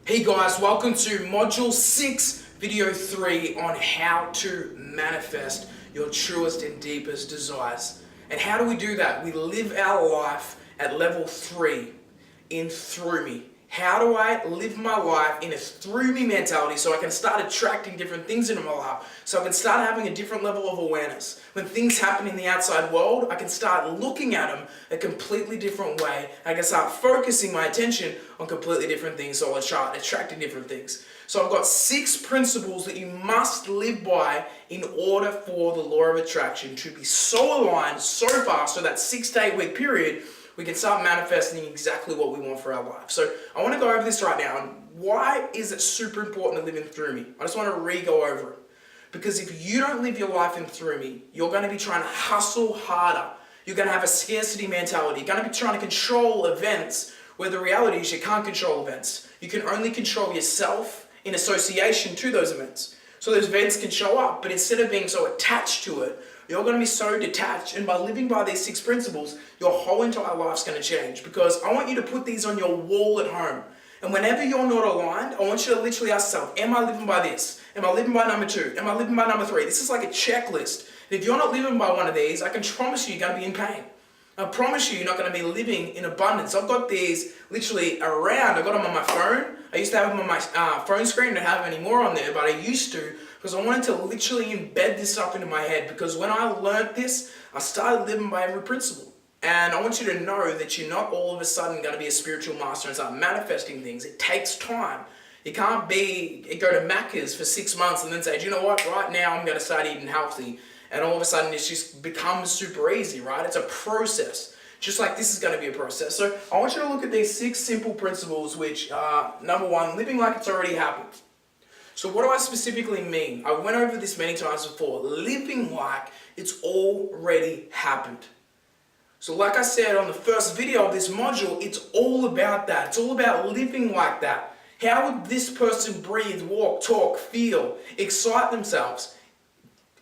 Hey guys, welcome to Module 6, Video 3 on how to manifest your truest and deepest desires. And how do we do that? We live our life at level 3 in through me. How do I live my life in a through me mentality so I can start attracting different things into my life, so I can start having a different level of awareness? When things happen in the outside world, I can start looking at them a completely different way. I can start focusing my attention on completely different things, so I'll start attracting different things. So I've got 6 principles that you must live by in order for the law of attraction to be so aligned so fast, so that 6 to 8 week period, we can start manifesting exactly what we want for our life. So I want to go over this right now. And why is it super important to live in through me? I just want to re-go over it. Because if you don't live your life in through me, you're going to be trying to hustle harder. You're going to have a scarcity mentality. You're going to be trying to control events where the reality is you can't control events. You can only control yourself in association to those events. So those events can show up, but instead of being so attached to it, you're going to be so detached, and by living by these 6 principles, your whole entire life's going to change. Because I want you to put these on your wall at home. And whenever you're not aligned, I want you to literally ask yourself, am I living by this? Am I living by number 2? Am I living by number 3? This is like a checklist. And if you're not living by one of these, I can promise you you're going to be in pain. I promise you you're not going to be living in abundance. I've got these literally around. I've got them on my phone. I used to have them on my phone screen. I don't have any more on there, but I used to, because I wanted to literally embed this up into my head. Because when I learned this, I started living by every principle. And I want you to know that you're not all of a sudden going to be a spiritual master and start manifesting things. It takes time. You can't go to Macca's for 6 months and then say, do you know what, right now I'm going to start eating healthy. And all of a sudden it just becomes super easy, right? It's a process. Just like this is going to be a process. So I want you to look at these 6 simple principles, which are, number 1, living like it's already happened. So what do I specifically mean? I went over this many times before. Living like it's already happened. So like I said on the first video of this module, it's all about that. It's all about living like that. How would this person breathe, walk, talk, feel, excite themselves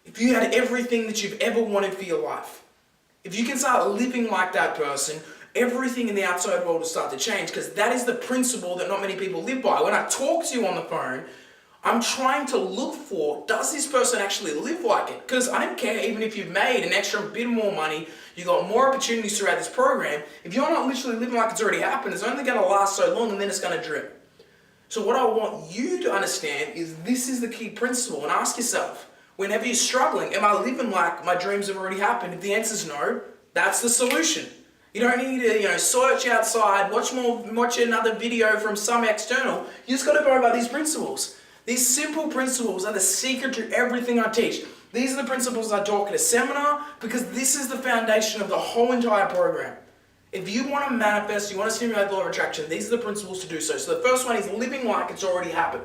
if you had everything that you've ever wanted for your life? If you can start living like that person, everything in the outside world will start to change, because that is the principle that not many people live by. When I talk to you on the phone, I'm trying to look for, does this person actually live like it? Because I don't care even if you've made an extra bit more money, you got more opportunities throughout this program. If you're not literally living like it's already happened, it's only going to last so long and then it's going to drip. So what I want you to understand is this is the key principle, and ask yourself, whenever you're struggling, am I living like my dreams have already happened? If the answer is no, that's the solution. You don't need to, search outside, watch another video from some external. You just got to go by these principles. These simple principles are the secret to everything I teach. These are the principles I talk at a seminar, because this is the foundation of the whole entire program. If you want to manifest, you want to stimulate the law of attraction, these are the principles to do so. So the first one is living like it's already happened.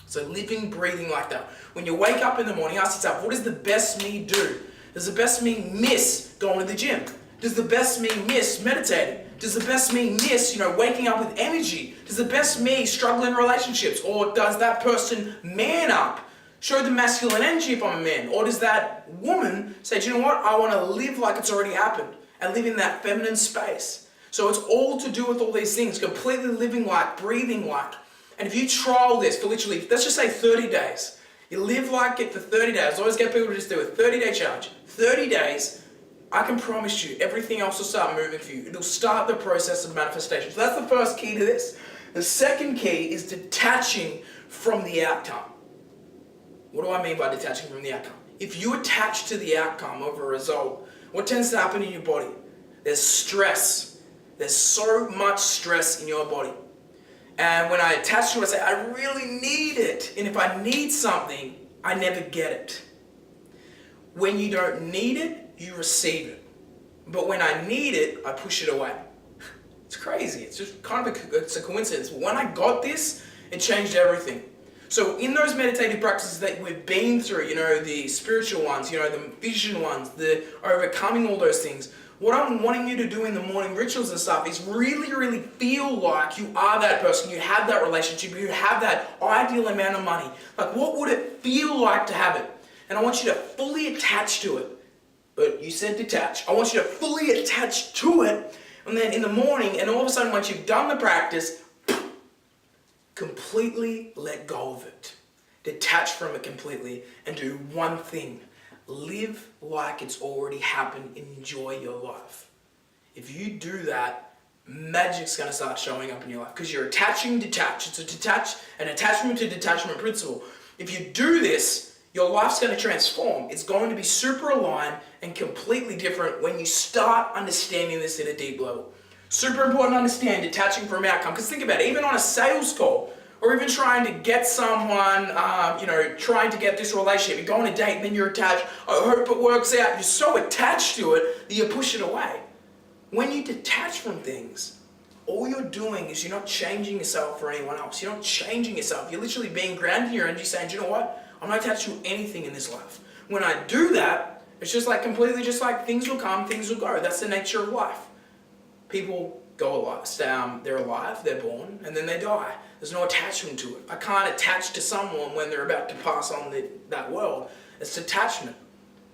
So living, breathing like that. When you wake up in the morning, ask yourself, what does the best me do? Does the best me miss going to the gym? Does the best me miss meditating? Does the best me miss, waking up with energy? Does the best me struggle in relationships? Or does that person man up? Show the masculine energy if I'm a man? Or does that woman say, do you know what? I want to live like it's already happened and live in that feminine space. So it's all to do with all these things, completely living like, breathing like. And if you trial this for literally, let's just say 30 days. You live like it for 30 days. I always get people to just do a 30-day challenge. 30 days, I can promise you everything else will start moving for you. It'll start the process of manifestation. So that's the first key to this. The second key is detaching from the outcome. What do I mean by detaching from the outcome? If you attach to the outcome of a result, what tends to happen in your body? There's stress. There's so much stress in your body. And when I attach to it, I say, I really need it. And if I need something, I never get it. When you don't need it, you receive it. But when I need it, I push it away. It's crazy. It's just kind of it's a coincidence. When I got this, it changed everything. So in those meditative practices that we've been through, the spiritual ones, the vision ones, the overcoming all those things, what I'm wanting you to do in the morning rituals and stuff is really, really feel like you are that person, you have that relationship, you have that ideal amount of money. Like, what would it feel like to have it? And I want you to fully attach to it. But you said detach. I want you to fully attach to it, and then in the morning, and all of a sudden once you've done the practice, Completely let go of it. Detach from it completely and do one thing. Live like it's already happened and enjoy your life. If you do that, magic's going to start showing up in your life because you're attaching detach. It's an attachment to detachment principle. If you do this, your life's going to transform. It's going to be super aligned and completely different when you start understanding this at a deep level. Super important to understand detaching from outcome. Because think about it, even on a sales call, or even trying to get someone, trying to get this relationship, you go on a date and then you're attached, I hope it works out. You're so attached to it that you push it away. When you detach from things, all you're doing is you're not changing yourself for anyone else. You're not changing yourself. You're literally being grounded in your energy saying, do you know what? I'm not attached to anything in this life. When I do that, it's just like completely just like things will come, things will go. That's the nature of life. People go alive, they're alive, they're born, and then they die. There's no attachment to it. I can't attach to someone when they're about to pass on that world. It's detachment.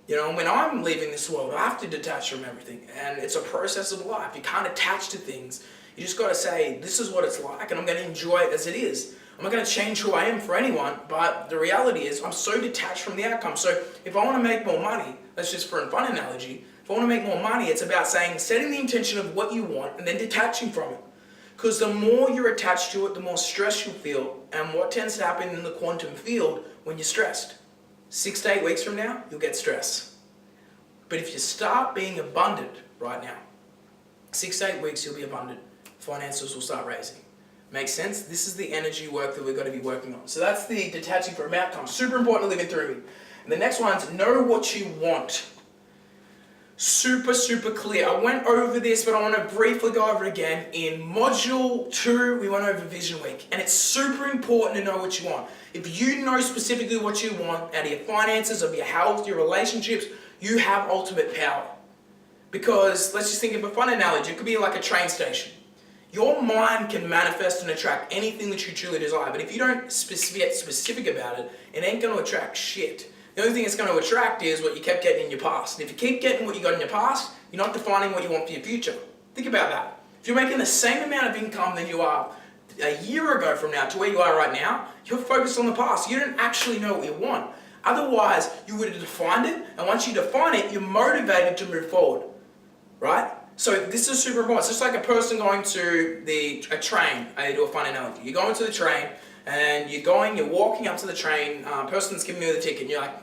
And when I'm leaving this world, I have to detach from everything. And it's a process of life. You can't attach to things. You just got to say, this is what it's like, and I'm going to enjoy it as it is. I'm not going to change who I am for anyone, but the reality is I'm so detached from the outcome. So if I want to make more money, that's just for a fun analogy, if I want to make more money, it's about setting the intention of what you want and then detaching from it. Because the more you're attached to it, the more stress you feel. And what tends to happen in the quantum field when you're stressed? 6 to 8 weeks from now, you'll get stress. But if you start being abundant right now, 6 to 8 weeks, you'll be abundant. Finances will start raising. Makes sense? This is the energy work that we're going to be working on. So that's the detaching from outcome. Super important to live in through me. And the next one's know what you want. Super, super clear. I went over this, but I want to briefly go over it again. In module 2, we went over Vision Week. And it's super important to know what you want. If you know specifically what you want out of your finances, of your health, your relationships, you have ultimate power. Because let's just think of a fun analogy. It could be like a train station. Your mind can manifest and attract anything that you truly desire. But if you don't get specific about it, it ain't going to attract shit. The only thing it's going to attract is what you kept getting in your past. And if you keep getting what you got in your past, you're not defining what you want for your future. Think about that. If you're making the same amount of income than you are a year ago from now to where you are right now, you're focused on the past. You don't actually know what you want. Otherwise, you would have defined it. And once you define it, you're motivated to move forward. Right? So this is super important. It's just like a person going to a train. I do a fun analogy. You're going to the train and you're walking up to the train. Person's giving you the ticket and you're like,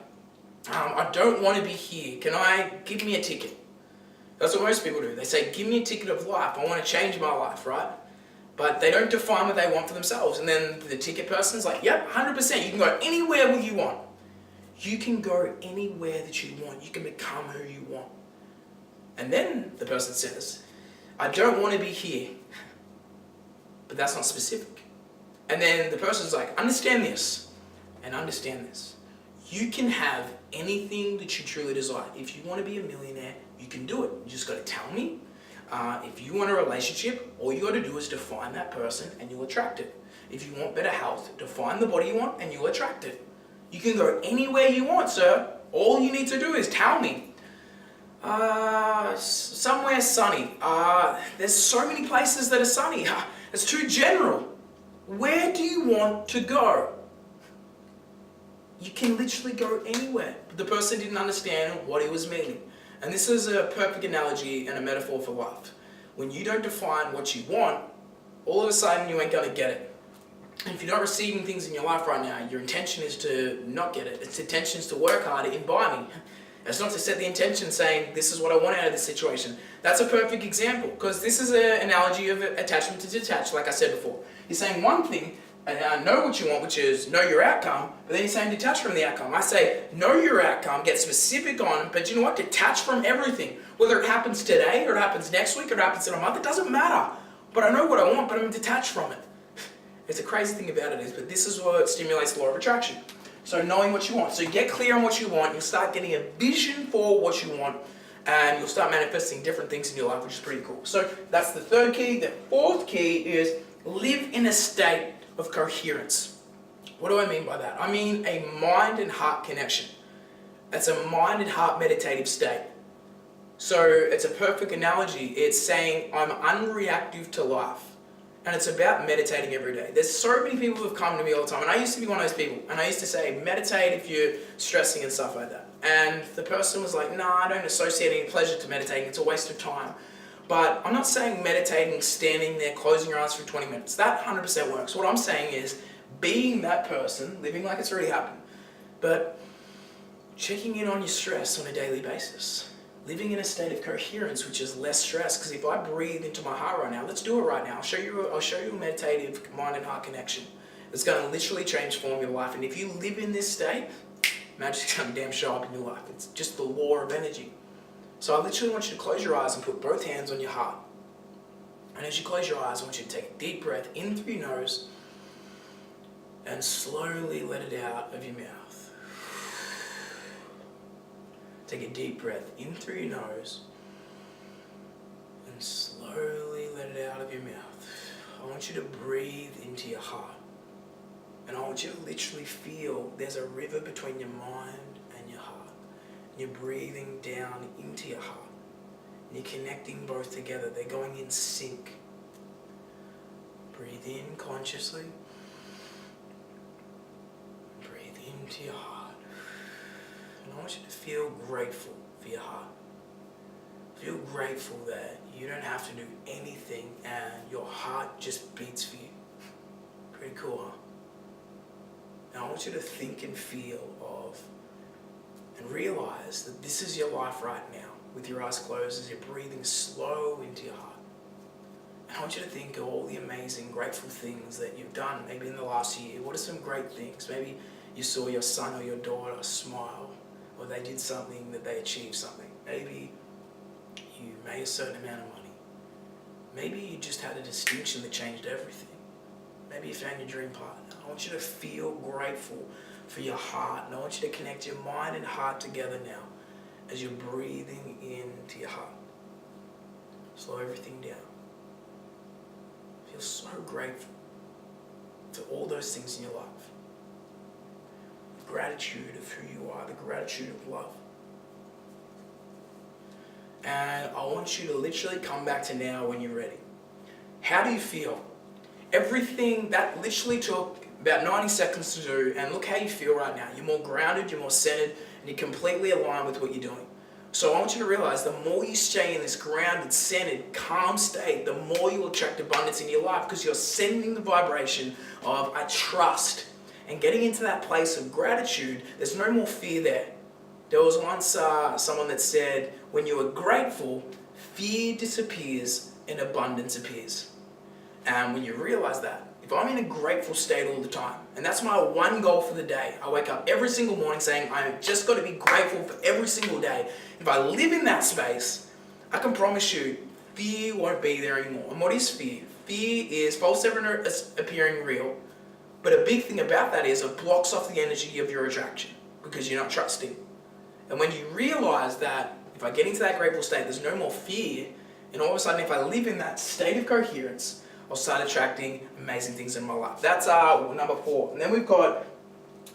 I don't want to be here. Give me a ticket? That's what most people do. They say, give me a ticket of life. I want to change my life, right? But they don't define what they want for themselves. And then the ticket person's like, yep, 100%. You can go anywhere you want. You can go anywhere that you want. You can become who you want. And then the person says, I don't want to be here. But that's not specific. And then the person's like, understand this and understand this. You can have anything that you truly desire. If you want to be a millionaire, you can do it. You just got to tell me. If you want a relationship, all you got to do is define that person and you'll attract it. If you want better health, define the body you want and you'll attract it. You can go anywhere you want, sir. All you need to do is tell me. Somewhere sunny. There's so many places that are sunny. It's too general. Where do you want to go? You can literally go anywhere. But the person didn't understand what he was meaning. And this is a perfect analogy and a metaphor for life. When you don't define what you want, all of a sudden you ain't going to get it. And if you're not receiving things in your life right now, your intention is to not get it. Its intention is to work harder in buying. It's not to set the intention saying, this is what I want out of this situation. That's a perfect example, because this is an analogy of attachment to detach, like I said before. You're saying one thing, and know what you want, which is know your outcome, but then you're saying detach from the outcome. I say, know your outcome, get specific on it, but you know what? Detach from everything. Whether it happens today, or it happens next week, or it happens in a month, it doesn't matter. But I know what I want, but I'm detached from it. It's a crazy thing about it is, but this is what stimulates the law of attraction. So knowing what you want. So get clear on what you want, you'll start getting a vision for what you want, and you'll start manifesting different things in your life, which is pretty cool. So that's the third key. The fourth key is live in a state of coherence. What do I mean by that? I mean a mind and heart connection. It's a mind and heart meditative state. So it's a perfect analogy. It's saying I'm unreactive to life and it's about meditating every day. There's so many people who have come to me all the time, and I used to be one of those people, and I used to say, meditate if you're stressing and stuff like that. And the person was like, nah, I don't associate any pleasure to meditating, it's a waste of time. But I'm not saying meditating, standing there, closing your eyes for 20 minutes. That 100% works. What I'm saying is being that person, living like it's already happened, but checking in on your stress on a daily basis. Living in a state of coherence, which is less stress. Because if I breathe into my heart right now, let's do it right now. I'll show you a meditative mind and heart connection. It's going to literally transform your life. And if you live in this state, magic's going to damn show up in your life. It's just the law of energy. So I literally want you to close your eyes and put both hands on your heart. And as you close your eyes, I want you to take a deep breath in through your nose and slowly let it out of your mouth. Take a deep breath in through your nose and slowly let it out of your mouth. I want you to breathe into your heart. And I want you to literally feel there's a river between your mind and your heart. And you're breathing down into your heart. And you're connecting both together. They're going in sync. Breathe in consciously. Breathe into your heart. I want you to feel grateful for your heart. Feel grateful that you don't have to do anything and your heart just beats for you. Pretty cool, huh? Now I want you to think and feel of and realize that this is your life right now with your eyes closed as you're breathing slow into your heart. And I want you to think of all the amazing, grateful things that you've done maybe in the last year. What are some great things? Maybe you saw your son or your daughter smile, or they did something that they achieved something. Maybe you made a certain amount of money. Maybe you just had a distinction that changed everything. Maybe you found your dream partner. I want you to feel grateful for your heart, and I want you to connect your mind and heart together now as you're breathing into your heart. Slow everything down. Feel so grateful for all those things in your life. Gratitude of who you are, the gratitude of love. And I want you to literally come back to now when you're ready. How do you feel? Everything that literally took about 90 seconds to do, and look how you feel right now. You're more grounded, you're more centered, and you're completely aligned with what you're doing. So I want you to realize the more you stay in this grounded, centered, calm state, the more you will attract abundance in your life because you're sending the vibration of I trust. And getting into that place of gratitude, there's no more fear there. There was once someone that said, when you are grateful, fear disappears and abundance appears. And when you realize that, if I'm in a grateful state all the time, and that's my one goal for the day, I wake up every single morning saying, I've just got to be grateful for every single day. If I live in that space, I can promise you, fear won't be there anymore. And what is fear? Fear is false evidence appearing real. But a big thing about that is it blocks off the energy of your attraction because you're not trusting. And when you realize that if I get into that grateful state, there's no more fear, and all of a sudden if I live in that state of coherence, I'll start attracting amazing things in my life. That's number 4. And then we've got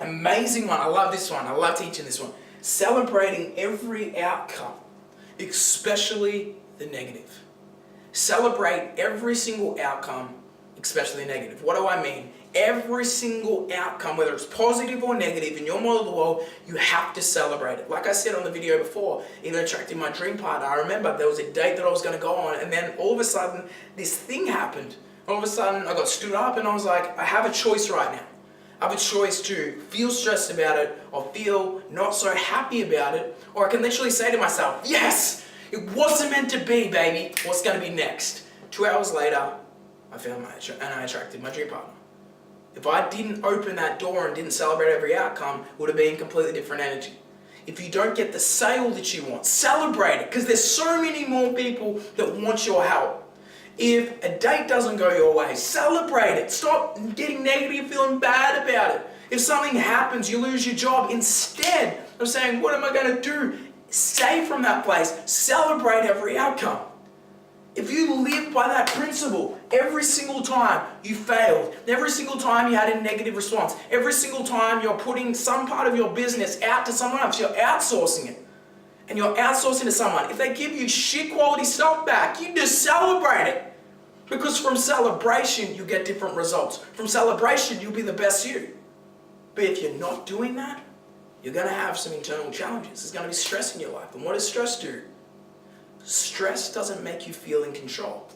amazing one. I love this one. I love teaching this one. Celebrating every outcome, especially the negative. Celebrate every single outcome, especially negative. What do I mean? Every single outcome, whether it's positive or negative, in your model of the world, you have to celebrate it. Like I said on the video before, even attracting my dream partner, I remember there was a date that I was going to go on, and then all of a sudden, this thing happened. All of a sudden, I got stood up and I was like, I have a choice right now. I have a choice to feel stressed about it, or feel not so happy about it, or I can literally say to myself, yes, it wasn't meant to be, baby. What's going to be next? 2 hours later, I found and I attracted my dream partner. If I didn't open that door and didn't celebrate every outcome, it would have been completely different energy. If you don't get the sale that you want, celebrate it, because there's so many more people that want your help. If a date doesn't go your way, celebrate it. Stop getting negative, feeling bad about it. If something happens, you lose your job, instead of saying, what am I going to do? Stay from that place. Celebrate every outcome. If you live by that principle, every single time you failed, every single time you had a negative response, every single time you're putting some part of your business out to someone else, you're outsourcing it. And you're outsourcing to someone. If they give you shit quality stuff back, you just celebrate it. Because from celebration, you get different results. From celebration, you'll be the best you. But if you're not doing that, you're going to have some internal challenges. There's going to be stress in your life. And what does stress do? Stress doesn't make you feel in control.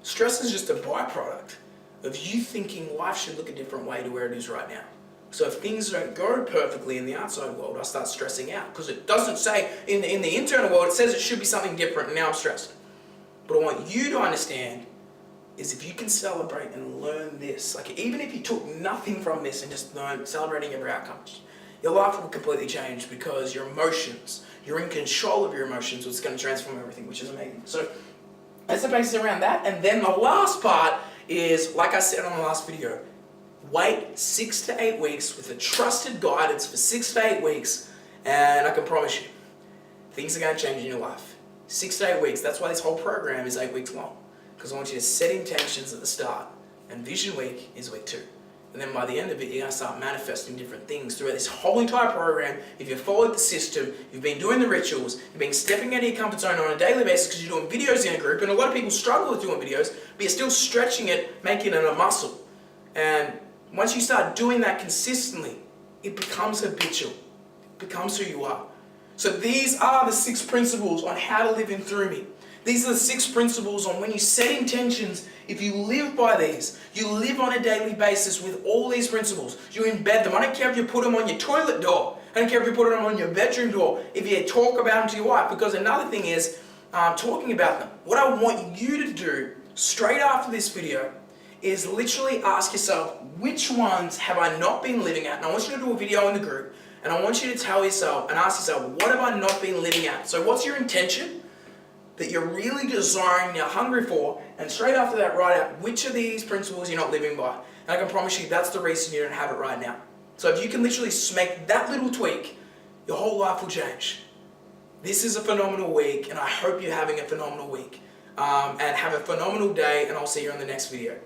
Stress is just a byproduct of you thinking life should look a different way to where it is right now. So if things don't go perfectly in the outside world, I start stressing out. Because it doesn't say, in the internal world, it says it should be something different, and now I'm stressed. But I want you to understand is if you can celebrate and learn this, like even if you took nothing from this and just learn celebrating every outcome, your life will completely change because your emotions, you're in control of your emotions, which is going to transform everything, which is amazing. So that's the basis around that. And then the last part is, like I said on the last video, wait 6 to 8 weeks with a trusted guidance for 6 to 8 weeks, and I can promise you, things are going to change in your life. 6 to 8 weeks, that's why this whole program is 8 weeks long. Because I want you to set intentions at the start, and Vision Week is week 2. And then by the end of it, you're going to start manifesting different things throughout this whole entire program. If you've followed the system, you've been doing the rituals, you've been stepping out of your comfort zone on a daily basis because you're doing videos in a group, and a lot of people struggle with doing videos, but you're still stretching it, making it a muscle. And once you start doing that consistently, it becomes habitual. It becomes who you are. So these are the 6 principles on how to live in through me. These are the 6 principles on when you set intentions. If you live by these, you live on a daily basis with all these principles. You embed them. I don't care if you put them on your toilet door. I don't care if you put them on your bedroom door. If you talk about them to your wife. Because another thing is, talking about them. What I want you to do straight after this video is literally ask yourself, which ones have I not been living at? And I want you to do a video in the group. And I want you to tell yourself and ask yourself, what have I not been living at? So what's your intention that you're really desiring, you're hungry for, and straight after that, write out which of these principles you're not living by. And I can promise you that's the reason you don't have it right now. So if you can literally make that little tweak, your whole life will change. This is a phenomenal week, and I hope you're having a phenomenal week. And have a phenomenal day, and I'll see you on the next video.